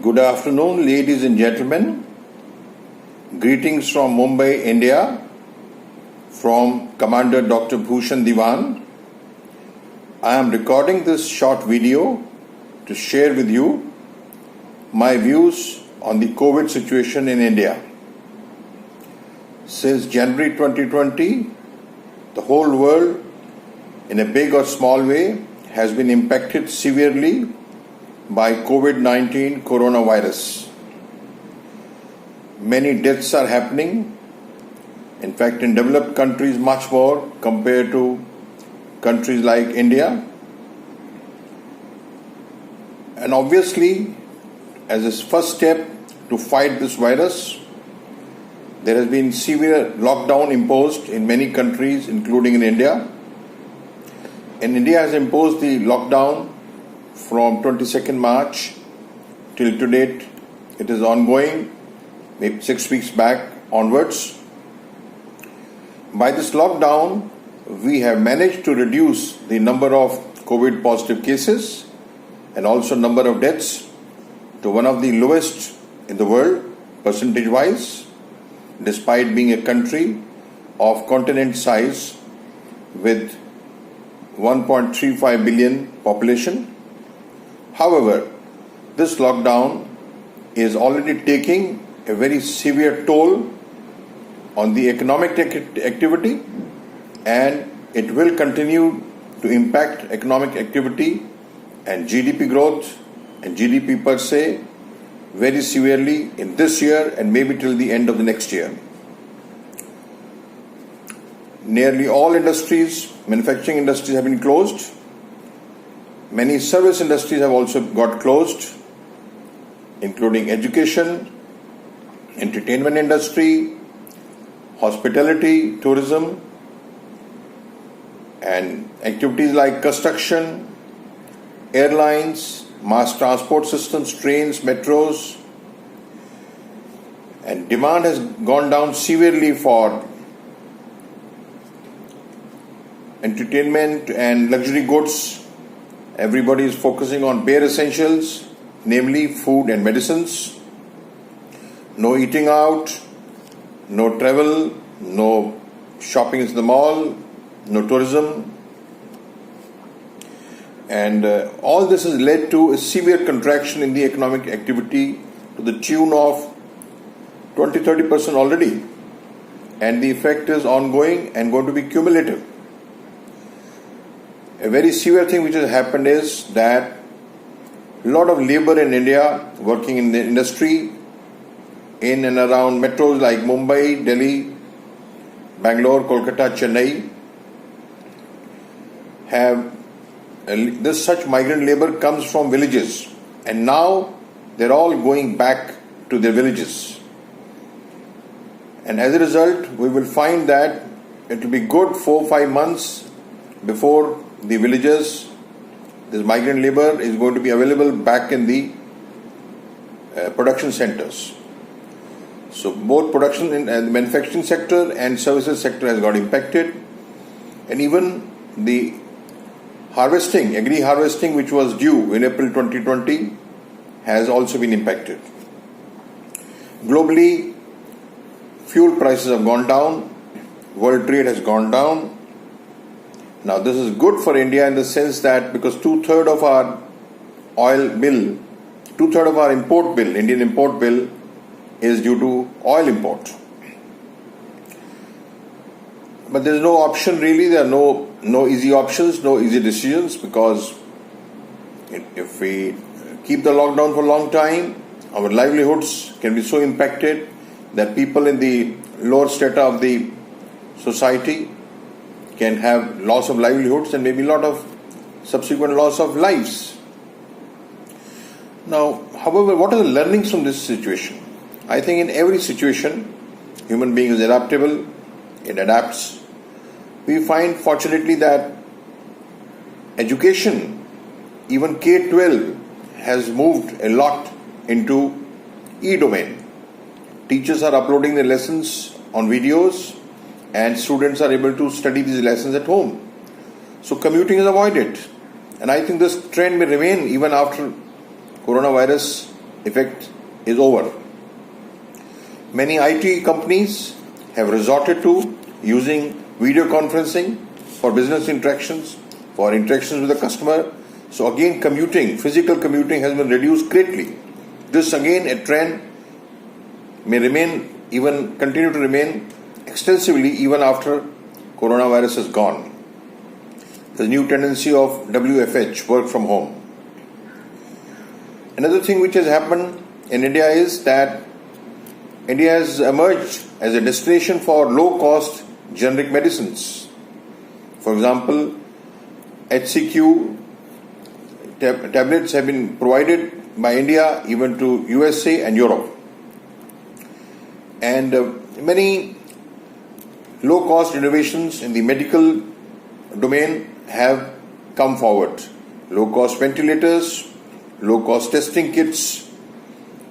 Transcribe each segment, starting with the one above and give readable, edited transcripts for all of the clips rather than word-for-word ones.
Good afternoon, ladies and gentlemen. Greetings from Mumbai, India, from Commander Dr Bhushan Dewan. I am recording this short video to share with you my views on the COVID situation in India. Since January 2020, the whole world, in a big or small way, has been impacted severely by COVID-19 coronavirus. Many deaths are happening. In fact, in developed countries, much more compared to countries like India. And obviously, as a first step to fight this virus, there has been severe lockdown imposed in many countries, including in India. And India has imposed the lockdown from 22nd March till to date. It is ongoing, maybe 6 weeks back onwards. By this lockdown, we have managed to reduce the number of COVID positive cases and also number of deaths to one of the lowest in the world, percentage wise, despite being a country of continent size with 1.35 billion population. However, this lockdown is already taking a very severe toll on the economic activity, and it will continue to impact economic activity and GDP growth and GDP per se very severely in this year and maybe till the end of the next year. Nearly all industries, manufacturing industries have been closed. Many service industries have also got closed, including education, entertainment industry, hospitality, tourism, and activities like construction, airlines, mass transport systems, trains, metros. And demand has gone down severely for entertainment and luxury goods. Everybody is focusing on bare essentials, namely food and medicines. No eating out, no travel, no shopping in the mall, no tourism. And all this has led to a severe contraction in the economic activity to the tune of 20-30% already. And the effect is ongoing and going to be cumulative. A very severe thing which has happened is that a lot of labor in India working in the industry in and around metros like Mumbai, Delhi, Bangalore, Kolkata, Chennai such migrant labor comes from villages, and now they're all going back to their villages. And as a result, we will find that it will be good 4-5 months before the villages, this migrant labor is going to be available back in the production centers. So both production in the manufacturing sector and services sector has got impacted, and even the harvesting, agri harvesting, which was due in April 2020, has also been impacted. Globally, fuel prices have gone down, world trade has gone down. Now, this is good for India in the sense that because 2/3 of our oil bill, 2/3 of our import bill, Indian import bill, is due to oil import. But there is no option really. There are no easy options, no easy decisions, because if we keep the lockdown for a long time, our livelihoods can be so impacted that people in the lower strata of the society can have loss of livelihoods and maybe a lot of subsequent loss of lives. Now, however, what are the learnings from this situation? I think in every situation, human being is adaptable, it adapts. We find fortunately that education, even K-12, has moved a lot into e-domain. Teachers are uploading their lessons on videos, and students are able to study these lessons at home. So commuting is avoided. And I think this trend may remain even after coronavirus effect is over. Many IT companies have resorted to using video conferencing for business interactions, for interactions with the customer. So again, physical commuting has been reduced greatly. This again a trend may continue to remain extensively even after coronavirus is gone. The new tendency of WFH, work from home. Another thing which has happened in India is that India has emerged as a destination for low-cost generic medicines. For example, HCQ tablets have been provided by India even to USA and Europe. And many low-cost innovations in the medical domain have come forward. Low-cost ventilators, low-cost testing kits.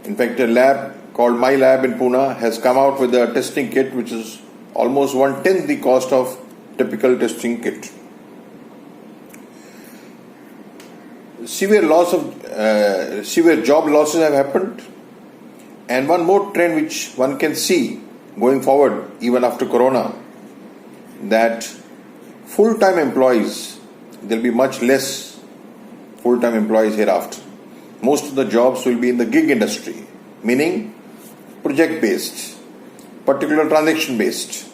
In fact, a lab called My Lab in Pune has come out with a testing kit which is almost 1/10 the cost of typical testing kit. Severe job losses have happened, and one more trend which one can see going forward even after corona, that full-time employees, there will be much less full-time employees hereafter. Most of the jobs will be in the gig industry, meaning project-based, particular transaction-based.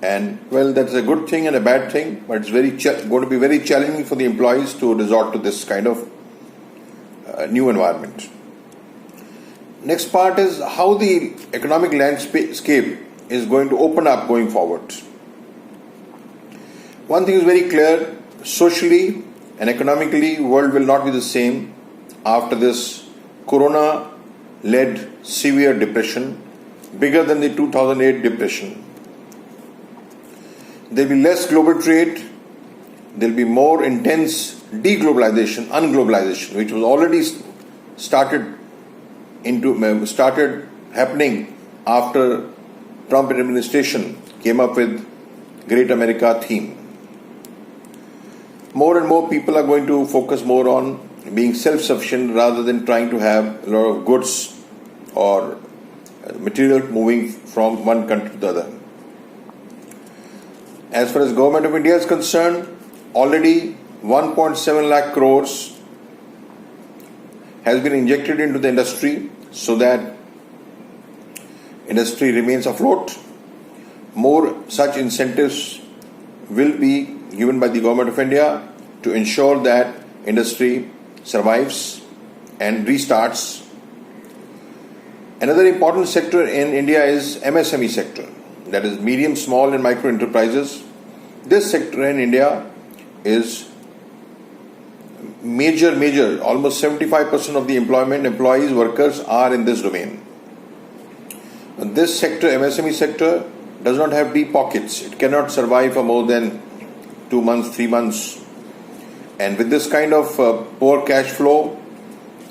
And well, that's a good thing and a bad thing, but it's going to be very challenging for the employees to resort to this kind of new environment. Next part is how the economic landscape is going to open up going forward. One thing is very clear: socially and economically, world will not be the same after this corona-led severe depression, bigger than the 2008 depression. There will be less global trade. There will be more intense deglobalization, unglobalization, which was already started happening after Trump administration came up with Great America theme. More and more people are going to focus more on being self-sufficient rather than trying to have a lot of goods or material moving from one country to the other. As far as Government of India is concerned, already 1.7 lakh crores has been injected into the industry so that industry remains afloat. More such incentives will be given by the Government of India to ensure that industry survives and restarts. Another important sector in India is MSME sector, that is medium, small and micro enterprises. This sector in India is major, almost 75% of the employees, workers are in this domain. This sector, MSME sector, does not have deep pockets. It cannot survive for more than 2 months, 3 months. And with this kind of poor cash flow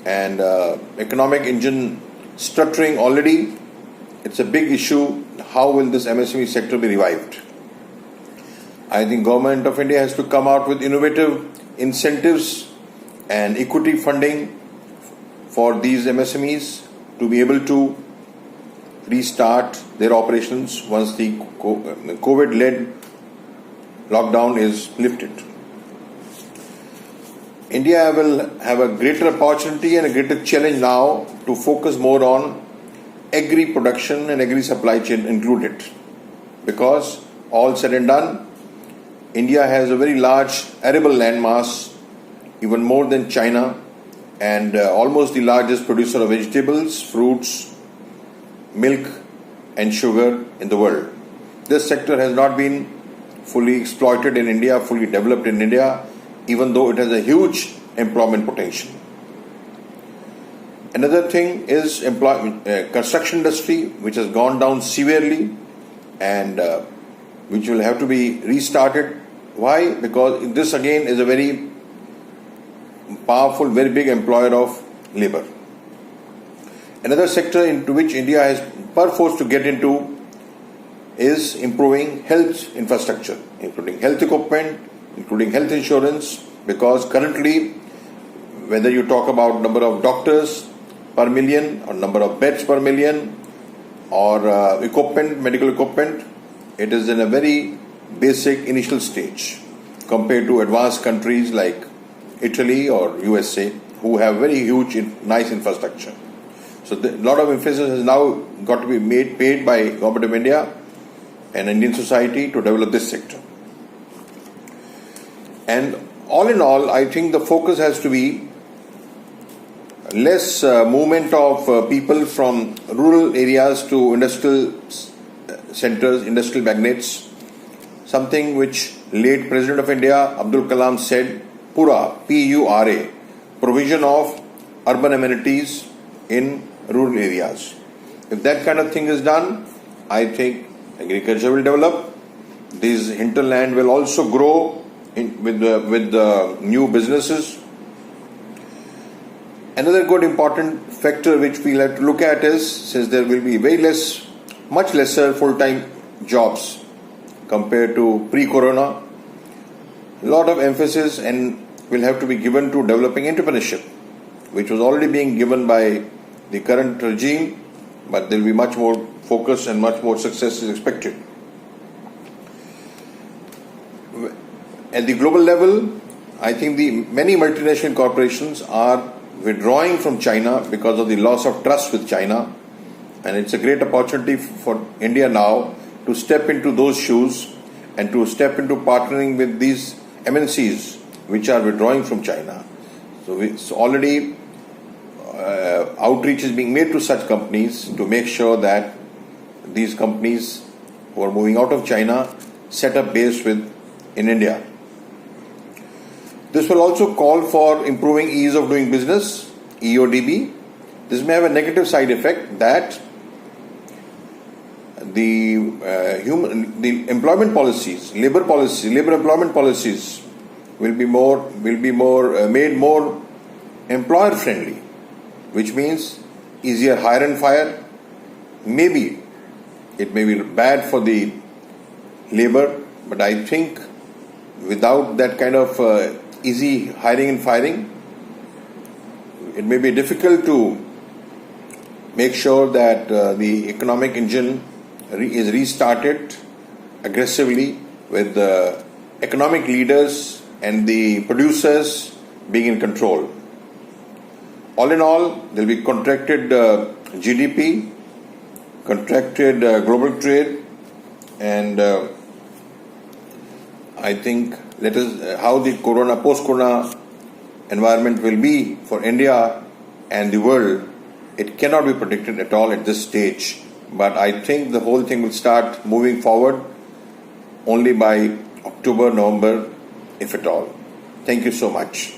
and economic engine stuttering already, it's a big issue. How will this MSME sector be revived? I think Government of India has to come out with innovative incentives and equity funding for these MSMEs to be able to restart their operations once the COVID-led lockdown is lifted. India will have a greater opportunity and a greater challenge now to focus more on agri production and agri supply chain included, because all said and done, India has a very large arable land mass, even more than China, and almost the largest producer of vegetables, fruits, milk and sugar in the world. This sector has not been fully exploited in India, fully developed in India, even though it has a huge employment potential. Another thing is construction industry, which has gone down severely and which will have to be restarted. Why? Because this again is a very powerful, very big employer of labor. Another sector into which India has perforce to get into is improving health infrastructure, including health equipment, including health insurance, because currently, whether you talk about number of doctors per million or number of beds per million or equipment, medical equipment, it is in a very basic initial stage compared to advanced countries like Italy or USA who have very huge, nice infrastructure. So a lot of emphasis has now got to be paid by Government of India and Indian society to develop this sector. And all in all, I think the focus has to be less movement of people from rural areas to industrial centers, industrial magnates, something which late President of India, Abdul Kalam said, Pura, P-U-R-A, provision of urban amenities in rural areas. If that kind of thing is done, I think agriculture will develop. This hinterland will also grow with new businesses. Another good important factor which we'll have to look at is, since there will be much lesser full-time jobs compared to pre-corona, a lot of emphasis and will have to be given to developing entrepreneurship, which was already being given by the current regime, but there will be much more focus and much more success is expected. At the global level, I think many multinational corporations are withdrawing from China because of the loss of trust with China, and it's a great opportunity for India now to step into those shoes and to step into partnering with these MNCs which are withdrawing from China. So it's already outreach is being made to such companies to make sure that these companies who are moving out of China set up base in India. This will also call for improving ease of doing business, EODB. This may have a negative side effect that the employment policies, labor employment policies will be made more employer friendly, which means easier hire and fire. Maybe it may be bad for the labor, but I think without that kind of easy hiring and firing, it may be difficult to make sure that the economic engine is restarted aggressively with the economic leaders and the producers being in control. All in all, there will be contracted GDP, contracted global trade, and I think how the post-corona environment will be for India and the world, it cannot be predicted at all at this stage. But I think the whole thing will start moving forward only by October, November, if at all. Thank you so much.